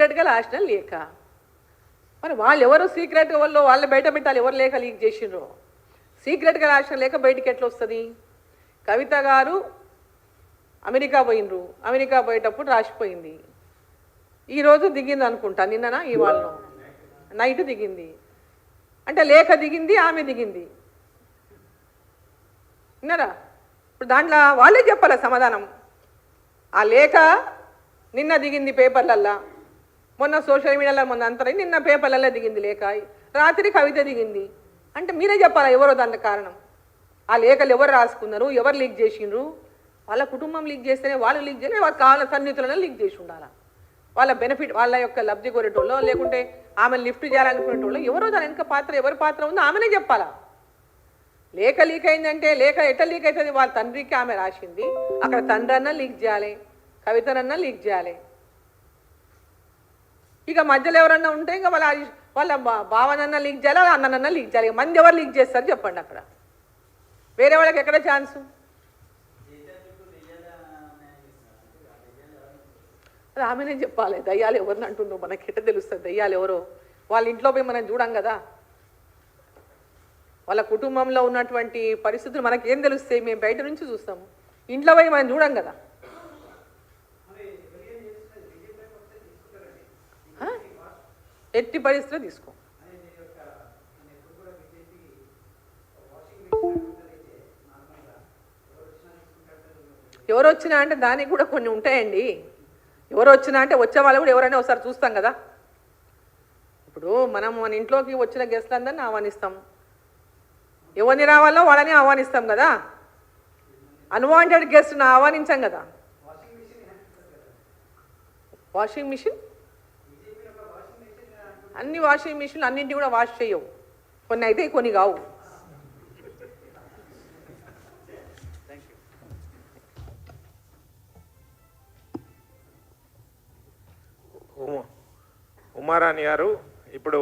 సీక్రెట్గా రాసిన లేఖ. మరి వాళ్ళు ఎవరు సీక్రెట్ వాళ్ళు వాళ్ళని బయట పెట్టాలి, ఎవరు లేఖ లీక్ చేసిండ్రో. సీక్రెట్గా రాసిన లేఖ బయటికి ఎట్లా వస్తుంది? కవిత గారు అమెరికా పోయినరు, అమెరికా పోయేటప్పుడు రాసిపోయింది. ఈరోజు దిగింది అనుకుంటా, నిన్ననా ఇవాళనో నైట్ దిగింది. అంటే లేఖ దిగింది, ఆమె దిగింది. విన్నారా? ఇప్పుడు దాంట్లో వాళ్ళే చెప్పాలి సమాధానం. ఆ లేఖ నిన్న దిగింది పేపర్లల్లా, మొన్న సోషల్ మీడియాలో మొన్న అంతరం నిన్న పేపర్లలో దిగింది లేఖ, రాత్రి కవిత దిగింది. అంటే మీరే చెప్పాలా ఎవరో దానికి కారణం. ఆ లేఖలు ఎవరు రాసుకున్నారు, ఎవరు లీక్ చేసిండ్రు? వాళ్ళ కుటుంబం లీక్ చేస్తేనే వాళ్ళు లీక్ చేయలేదు, వాళ్ళకి కావాల సన్నిహితులను లీక్ చేసి ఉండాలా. వాళ్ళ బెనిఫిట్, వాళ్ళ యొక్క లబ్ధి కోరేటోళ్ళు, లేకుంటే ఆమె లిఫ్ట్ చేయాలనుకునేటోళ్ళు ఎవరో దాని వెనక పాత్ర, ఎవరి పాత్ర ఉందో ఆమెనే చెప్పాలా. లేఖ లీక్ అయిందంటే లేఖ ఎట్లా లీక్ అవుతుంది? వాళ్ళ తండ్రికి ఆమె రాసింది, అక్కడ తండ్రి అన్నా లీక్ చేయాలి, కవితనన్నా లీక్ చేయాలి. ఇక మధ్యలో ఎవరన్నా ఉంటే ఇంకా వాళ్ళ భావనన్నా లీక్ చేయాలి, వాళ్ళ అన్ననన్నా లీక్ చేయాలి. మంది ఎవరు లీక్ చేస్తారు చెప్పండి? అక్కడ వేరే వాళ్ళకి ఎక్కడ ఛాన్సు? అది ఆమెనే చెప్పాలి. దయ్యాలు ఎవరిని అంటుండో మనకి ఎట్ట తెలుస్తుంది దయ్యాలు ఎవరో? వాళ్ళ ఇంట్లో పోయి మనం చూడం కదా, వాళ్ళ కుటుంబంలో ఉన్నటువంటి పరిస్థితులు మనకేం తెలుస్తాయి? మేము బయట నుంచి చూస్తాము, ఇంట్లో పోయి మనం చూడం కదా. ఎట్టి పరిస్థితిలో తీసుకో. ఎవరు వచ్చినా అంటే దానికి కూడా కొన్ని ఉంటాయండి. ఎవరు వచ్చినా అంటే వచ్చే వాళ్ళు కూడా ఎవరైనా ఒకసారి చూస్తాం కదా. ఇప్పుడు మనం మన ఇంట్లోకి వచ్చిన గెస్ట్లందరినీ ఆహ్వానిస్తాం, ఎవరిని రావాలో వాళ్ళని ఆహ్వానిస్తాం కదా. అన్వాంటెడ్ గెస్ట్ని ఆహ్వానించాం కదా. వాషింగ్ మిషన్, అన్ని వాషింగ్ మిషన్లు అన్నింటినీ కూడా వాష్ చేయవు, కొన్ని అయితే కొన్ని కావు. ఉమారాణి గారు ఇప్పుడు